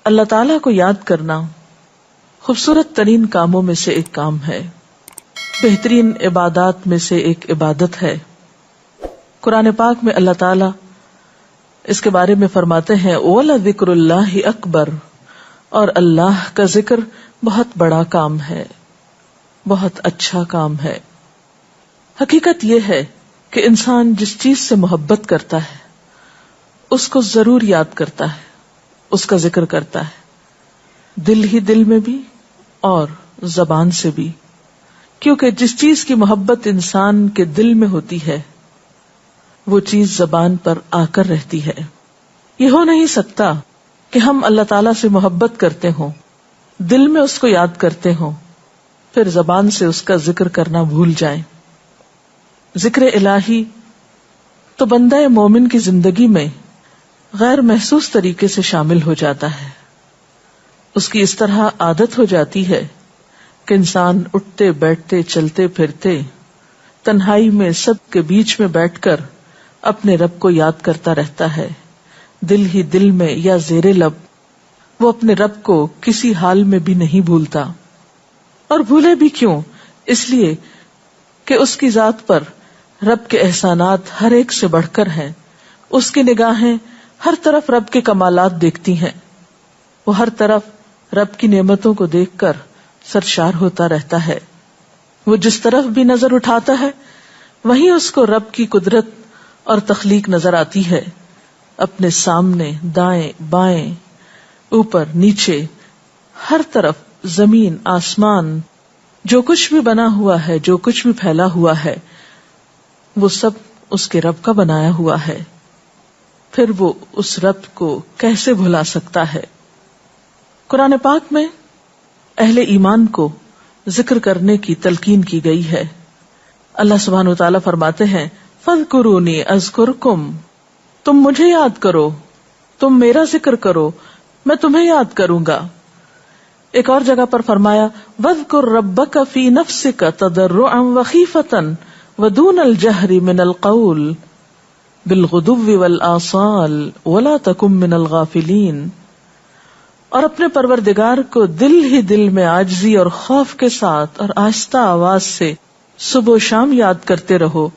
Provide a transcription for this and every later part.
اللہ تعالیٰ کو یاد کرنا خوبصورت ترین کاموں میں سے ایک کام ہے، بہترین عبادات میں سے ایک عبادت ہے۔ قرآن پاک میں اللہ تعالیٰ اس کے بارے میں فرماتے ہیں وَلَذِكْرُ اللَّهِ أَكْبَرُ، اور اللہ کا ذکر بہت بڑا کام ہے، بہت اچھا کام ہے۔ حقیقت یہ ہے کہ انسان جس چیز سے محبت کرتا ہے اس کو ضرور یاد کرتا ہے، اس کا ذکر کرتا ہے، دل ہی دل میں بھی اور زبان سے بھی، کیونکہ جس چیز کی محبت انسان کے دل میں ہوتی ہے وہ چیز زبان پر آ کر رہتی ہے۔ یہ ہو نہیں سکتا کہ ہم اللہ تعالیٰ سے محبت کرتے ہوں، دل میں اس کو یاد کرتے ہوں، پھر زبان سے اس کا ذکر کرنا بھول جائیں۔ ذکر الہی تو بندہ مومن کی زندگی میں غیر محسوس طریقے سے شامل ہو جاتا ہے، اس کی اس طرح عادت ہو جاتی ہے کہ انسان اٹھتے بیٹھتے چلتے پھرتے تنہائی میں سب کے بیچ میں بیٹھ کر اپنے رب کو یاد کرتا رہتا ہے، دل ہی دل میں یا زیر لب وہ اپنے رب کو کسی حال میں بھی نہیں بھولتا۔ اور بھولے بھی کیوں؟ اس لیے کہ اس کی ذات پر رب کے احسانات ہر ایک سے بڑھ کر ہیں، اس کی نگاہیں ہر طرف رب کے کمالات دیکھتی ہیں، وہ ہر طرف رب کی نعمتوں کو دیکھ کر سرشار ہوتا رہتا ہے۔ وہ جس طرف بھی نظر اٹھاتا ہے وہیں اس کو رب کی قدرت اور تخلیق نظر آتی ہے، اپنے سامنے، دائیں بائیں، اوپر نیچے، ہر طرف زمین آسمان، جو کچھ بھی بنا ہوا ہے، جو کچھ بھی پھیلا ہوا ہے، وہ سب اس کے رب کا بنایا ہوا ہے۔ پھر وہ اس رب کو کیسے بھلا سکتا ہے؟ قرآن پاک میں اہل ایمان کو ذکر کرنے کی تلقین کی گئی ہے۔ اللہ سبحانہ وتعالیٰ فرماتے ہیں فَاذْكُرُونِي أَذْكُرْكُمْ، تم مجھے یاد کرو، تم میرا ذکر کرو، میں تمہیں یاد کروں گا۔ ایک اور جگہ پر فرمایا وَاذْكُرْ رَبَّكَ فِي نَفْسِكَ تَضَرُّعًا وَخِيفَةً وَدُونَ الْجَهْرِ مِنَ الْقَوْلِ بِالْغُدُوِّ وَالْآصَالِ وَلَا تَكُن مِّنَ الْغَافِلِينَ، اور اپنے پروردگار کو دل ہی دل میں عاجزی اور خوف کے ساتھ اور آہستہ آواز سے صبح و شام یاد کرتے رہو،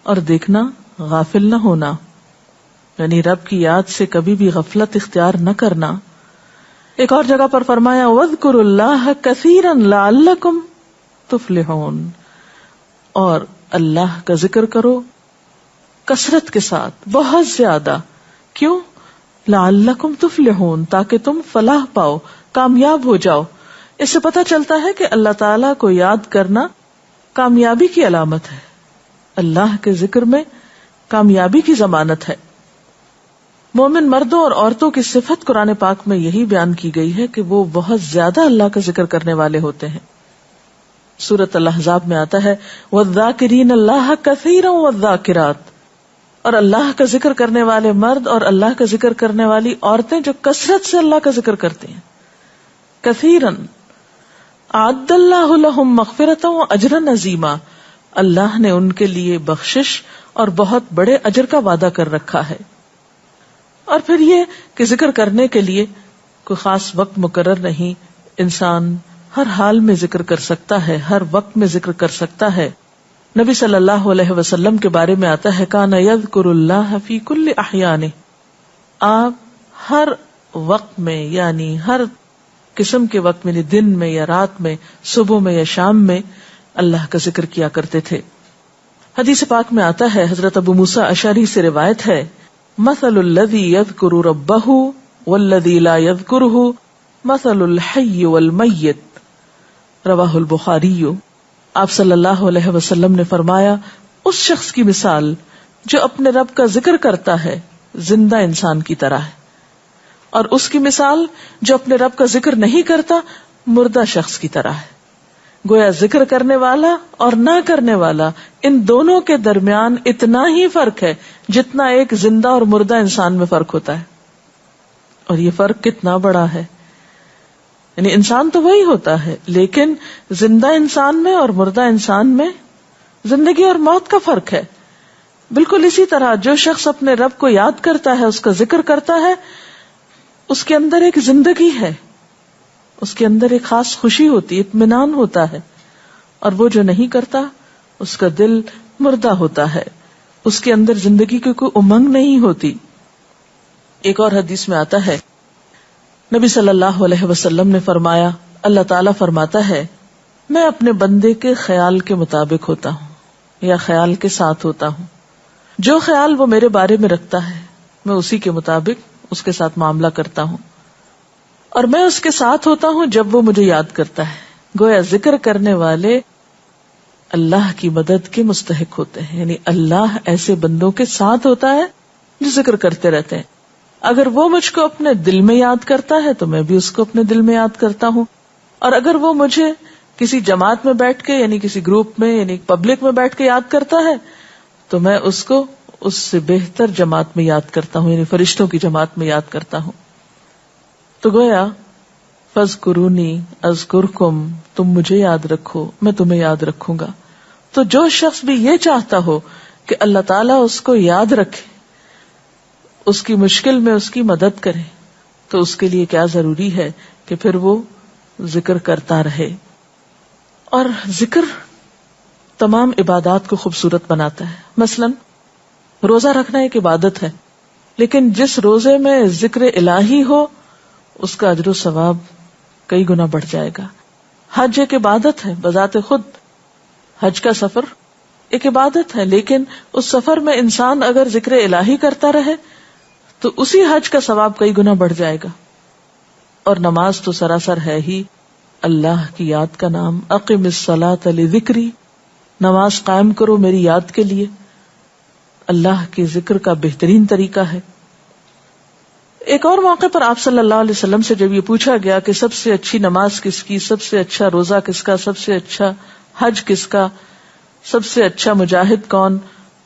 اور دیکھنا غافل نہ ہونا، یعنی رب کی یاد سے کبھی بھی غفلت اختیار نہ کرنا۔ ایک اور جگہ پر فرمایا وَاذْكُرُوا اللَّهَ كَثِيرًا لَعَلَّكُمْ تُفْلِحُونَ، اور اللہ کا ذکر کرو کثرت کے ساتھ، بہت زیادہ۔ کیوں؟ لعلکم تفلحون، تاکہ تم فلاح پاؤ، کامیاب ہو جاؤ۔ اس سے پتہ چلتا ہے کہ اللہ تعالیٰ کو یاد کرنا کامیابی کی علامت ہے، اللہ کے ذکر میں کامیابی کی ضمانت ہے۔ مومن مردوں اور عورتوں کی صفت قرآن پاک میں یہی بیان کی گئی ہے کہ وہ بہت زیادہ اللہ کا ذکر کرنے والے ہوتے ہیں۔ سورۃ الاحزاب میں آتا ہے وَالذَّاكِرِينَ اللَّهَ كَثِيرًا وَالذَّاكِرَاتِ، اور اللہ کا ذکر کرنے والے مرد اور اللہ کا ذکر کرنے والی عورتیں جو کثرت سے اللہ کا ذکر کرتی ہیں۔ کثیرن اعد اللہ لہم مغفرۃ واجرا عظیما، اللہ نے ان کے لیے بخشش اور بہت بڑے اجر کا وعدہ کر رکھا ہے۔ اور پھر یہ کہ ذکر کرنے کے لیے کوئی خاص وقت مقرر نہیں، انسان ہر حال میں ذکر کر سکتا ہے، ہر وقت میں ذکر کر سکتا ہے۔ نبی صلی اللہ علیہ وسلم کے بارے میں آتا ہے کان یذکر اللہ فی کل احیانہ، آپ ہر وقت میں، یعنی ہر قسم کے وقت میں، یعنی دن میں یا رات میں، صبح میں یا شام میں اللہ کا ذکر کیا کرتے تھے۔ حدیث پاک میں آتا ہے، حضرت ابو موسیٰ اشعری سے روایت ہے مثل الذی یذکر ربہ والذی لا یذکرہ مثل الحی والمیت، رواہ البخاری۔ آپ صلی اللہ علیہ وسلم نے فرمایا اس شخص کی مثال جو اپنے رب کا ذکر کرتا ہے زندہ انسان کی طرح ہے، اور اس کی مثال جو اپنے رب کا ذکر نہیں کرتا مردہ شخص کی طرح ہے۔ گویا ذکر کرنے والا اور نہ کرنے والا، ان دونوں کے درمیان اتنا ہی فرق ہے جتنا ایک زندہ اور مردہ انسان میں فرق ہوتا ہے۔ اور یہ فرق کتنا بڑا ہے، یعنی انسان تو وہی ہوتا ہے، لیکن زندہ انسان میں اور مردہ انسان میں زندگی اور موت کا فرق ہے۔ بالکل اسی طرح جو شخص اپنے رب کو یاد کرتا ہے، اس کا ذکر کرتا ہے، اس کے اندر ایک زندگی ہے، اس کے اندر ایک خاص خوشی ہوتی، اطمینان ہوتا ہے، اور وہ جو نہیں کرتا اس کا دل مردہ ہوتا ہے، اس کے اندر زندگی کی کوئی امنگ نہیں ہوتی. ایک اور حدیث میں آتا ہے، نبی صلی اللہ علیہ وسلم نے فرمایا، اللہ تعالیٰ فرماتا ہے میں اپنے بندے کے خیال کے مطابق ہوتا ہوں یا خیال کے ساتھ ہوتا ہوں. جو خیال وہ میرے بارے میں رکھتا ہے میں اسی کے مطابق اس کے ساتھ معاملہ کرتا ہوں، اور میں اس کے ساتھ ہوتا ہوں جب وہ مجھے یاد کرتا ہے. گویا ذکر کرنے والے اللہ کی مدد کے مستحق ہوتے ہیں، یعنی اللہ ایسے بندوں کے ساتھ ہوتا ہے جو ذکر کرتے رہتے ہیں. اگر وہ مجھ کو اپنے دل میں یاد کرتا ہے تو میں بھی اس کو اپنے دل میں یاد کرتا ہوں، اور اگر وہ مجھے کسی جماعت میں بیٹھ کے یعنی کسی گروپ میں یعنی پبلک میں بیٹھ کے یاد کرتا ہے تو میں اس کو اس سے بہتر جماعت میں یاد کرتا ہوں، یعنی فرشتوں کی جماعت میں یاد کرتا ہوں. تو گویا فاذکرونی اذکرکم، تم مجھے یاد رکھو میں تمہیں یاد رکھوں گا. تو جو شخص بھی یہ چاہتا ہو کہ اللہ تعالیٰ اس کو یاد رکھے، اس کی مشکل میں اس کی مدد کرے، تو اس کے لیے کیا ضروری ہے کہ پھر وہ ذکر کرتا رہے. اور ذکر تمام عبادات کو خوبصورت بناتا ہے. مثلا روزہ رکھنا ایک عبادت ہے، لیکن جس روزے میں ذکر الہی ہو اس کا اجر و ثواب کئی گنا بڑھ جائے گا. حج ایک عبادت ہے بذات خود، حج کا سفر ایک عبادت ہے، لیکن اس سفر میں انسان اگر ذکر الہی کرتا رہے تو اسی حج کا ثواب کئی گنا بڑھ جائے گا. اور نماز تو سراسر ہے ہی اللہ کی یاد کا نام. اقم الصلاۃ لذکری، نماز قائم کرو میری یاد کے لیے. اللہ کے ذکر کا بہترین طریقہ ہے. ایک اور موقع پر آپ صلی اللہ علیہ وسلم سے جب یہ پوچھا گیا کہ سب سے اچھی نماز کس کی، سب سے اچھا روزہ کس کا، سب سے اچھا حج کس کا، سب سے اچھا مجاہد کون،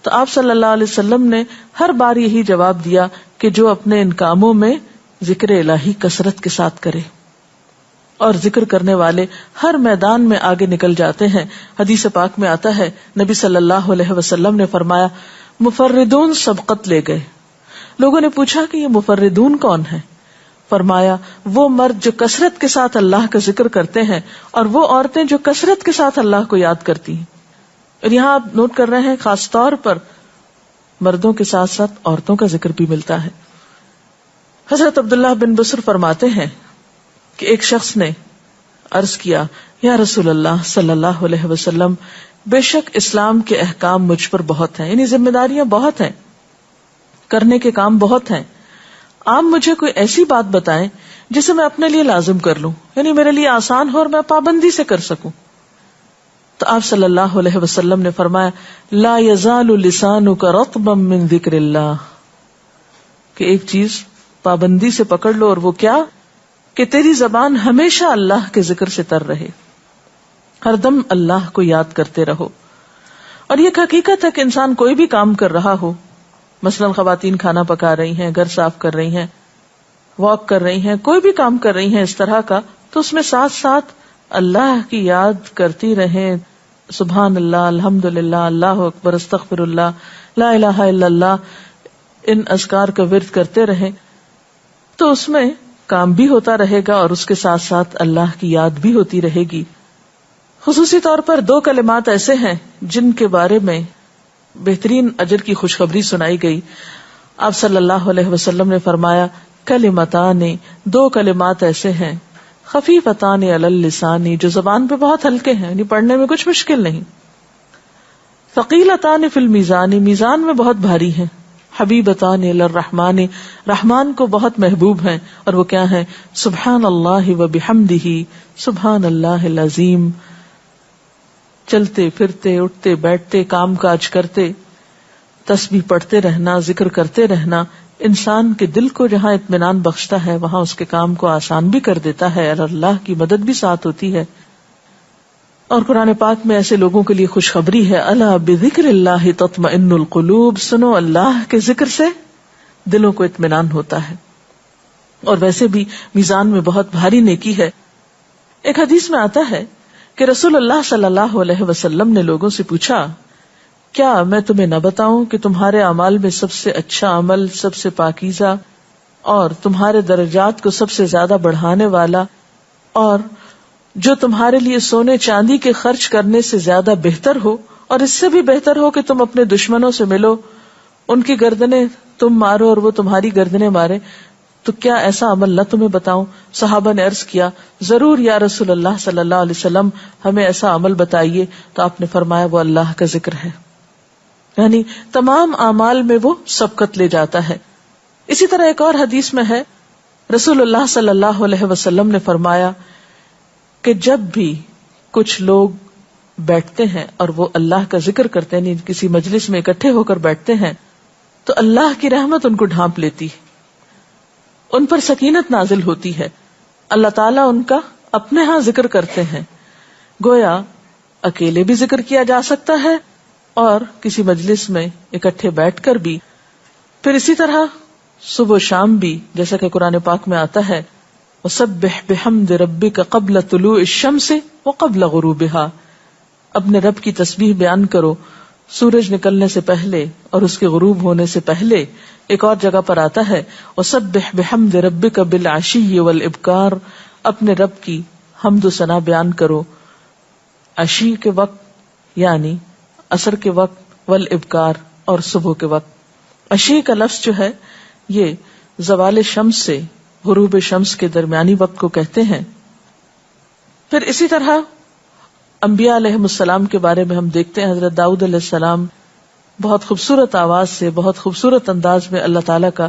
تو آپ صلی اللہ علیہ وسلم نے ہر بار یہی جواب دیا کہ جو اپنے ان کاموں میں ذکر الہی کثرت کے ساتھ کرے. اور ذکر کرنے والے ہر میدان میں آگے نکل جاتے ہیں. حدیث پاک میں آتا ہے نبی صلی اللہ علیہ وسلم نے فرمایا مفردون سبقت لے گئے. لوگوں نے پوچھا کہ یہ مفردون کون ہے؟ فرمایا وہ مرد جو کثرت کے ساتھ اللہ کا ذکر کرتے ہیں اور وہ عورتیں جو کثرت کے ساتھ اللہ کو یاد کرتی ہیں. اور یہاں آپ نوٹ کر رہے ہیں خاص طور پر مردوں کے ساتھ ساتھ عورتوں کا ذکر بھی ملتا ہے. حضرت عبداللہ بن بسر فرماتے ہیں کہ ایک شخص نے عرض کیا یا رسول اللہ صلی اللہ علیہ وسلم، بے شک اسلام کے احکام مجھ پر بہت ہیں، یعنی ذمہ داریاں بہت ہیں، کرنے کے کام بہت ہیں. آپ مجھے کوئی ایسی بات بتائیں جسے میں اپنے لیے لازم کر لوں، یعنی میرے لیے آسان ہو اور میں پابندی سے کر سکوں. تو آپ صلی اللہ علیہ وسلم نے فرمایا لا یزال لسانک رطبا من ذکر اللہ، کہ ایک چیز پابندی سے پکڑ لو، اور وہ کیا کہ تیری زبان ہمیشہ اللہ کے ذکر سے تر رہے، ہر دم اللہ کو یاد کرتے رہو. اور یہ حقیقت ہے کہ انسان کوئی بھی کام کر رہا ہو، مثلا خواتین کھانا پکا رہی ہیں، گھر صاف کر رہی ہیں، واک کر رہی ہیں، کوئی بھی کام کر رہی ہیں اس طرح کا، تو اس میں ساتھ ساتھ اللہ کی یاد کرتی رہیں. سبحان اللہ، الحمدللہ، اللہ اکبر، استغفر اللہ، لا الہ الا اللہ، ان اذکار کا ورد کرتے رہیں، تو اس میں کام بھی ہوتا رہے گا اور اس کے ساتھ ساتھ اللہ کی یاد بھی ہوتی رہے گی. خصوصی طور پر 2 کلمات ایسے ہیں جن کے بارے میں بہترین اجر کی خوشخبری سنائی گئی. آپ صلی اللہ علیہ وسلم نے فرمایا کلمتان، 2 کلمات ایسے ہیں خفیفتان علی اللسان، جو زبان پہ بہت ہلکے ہیں، یعنی پڑھنے میں کچھ مشکل نہیں. ثقیلتان فی المیزان، میزان میں بہت بھاری ہیں. حبیبتان الی الرحمن، رحمان کو بہت محبوب ہیں، اور وہ کیا ہیں؟ سبحان اللہ و بحمدہ، سبحان اللہ العظیم. چلتے پھرتے، اٹھتے بیٹھتے، کام کاج کرتے، تسبیح پڑھتے رہنا، ذکر کرتے رہنا انسان کے دل کو جہاں اطمینان بخشتا ہے وہاں اس کے کام کو آسان بھی کر دیتا ہے، اور اللہ کی مدد بھی ساتھ ہوتی ہے. اور قرآن پاک میں ایسے لوگوں کے لیے خوشخبری ہے، الا بذکر اللہ تطمئن القلوب، سنو اللہ کے ذکر سے دلوں کو اطمینان ہوتا ہے. اور ویسے بھی میزان میں بہت بھاری نیکی ہے. ایک حدیث میں آتا ہے کہ رسول اللہ صلی اللہ علیہ وسلم نے لوگوں سے پوچھا کیا میں تمہیں نہ بتاؤں کہ تمہارے اعمال میں سب سے اچھا عمل، سب سے پاکیزہ، اور تمہارے درجات کو سب سے زیادہ بڑھانے والا، اور جو تمہارے لیے سونے چاندی کے خرچ کرنے سے زیادہ بہتر ہو، اور اس سے بھی بہتر ہو کہ تم اپنے دشمنوں سے ملو، ان کی گردنیں تم مارو اور وہ تمہاری گردنیں مارے، تو کیا ایسا عمل نہ تمہیں بتاؤں؟ صحابہ نے عرض کیا، ضرور یا رسول اللہ صلی اللہ علیہ وسلم، ہمیں ایسا عمل بتائیے. تو آپ نے فرمایا وہ اللہ کا ذکر ہے، یعنی تمام اعمال میں وہ سبقت لے جاتا ہے. اسی طرح ایک اور حدیث میں ہے، رسول اللہ صلی اللہ علیہ وسلم نے فرمایا کہ جب بھی کچھ لوگ بیٹھتے ہیں اور وہ اللہ کا ذکر کرتے ہیں، یعنی کسی مجلس میں اکٹھے ہو کر بیٹھتے ہیں، تو اللہ کی رحمت ان کو ڈھانپ لیتی ہے، ان پر سکینت نازل ہوتی ہے. اللہ تعالیٰ ان کا اپنے ہاں ذکر کرتے ہیں. گویا اکیلے بھی ذکر کیا جا سکتا ہے اور کسی مجلس میں اکٹھے بیٹھ کر بھی. پھر اسی طرح صبح و شام بھی، جیسا کہ قرآن پاک میں آتا ہے، وَسَبِّحْ بِحَمْدِ رَبِّكَ قَبْلَ طُلُوعِ الشَّمْسِ وَقَبْلَ غُرُوبِهَا، اپنے رب کی تسبیح بیان کرو سورج نکلنے سے پہلے اور اس کے غروب ہونے سے پہلے. ایک اور جگہ پر آتا ہے وَسَبِّحْ بِحَمْدِ رَبِّكَ بِالْعَشِيِّ وَالْإِبْكَارِ، اپنے رب کی حمد و ثنا بیان کرو عشی کے وقت یعنی عصر کے وقت، والابکار اور صبح کے وقت. عشی کا لفظ جو ہے یہ زوال شمس سے غروب شمس کے درمیانی وقت کو کہتے ہیں. پھر اسی طرح انبیاء علیہم السلام کے بارے میں ہم دیکھتے ہیں، حضرت داؤد علیہ السلام بہت خوبصورت آواز سے، بہت خوبصورت انداز میں اللہ تعالیٰ کا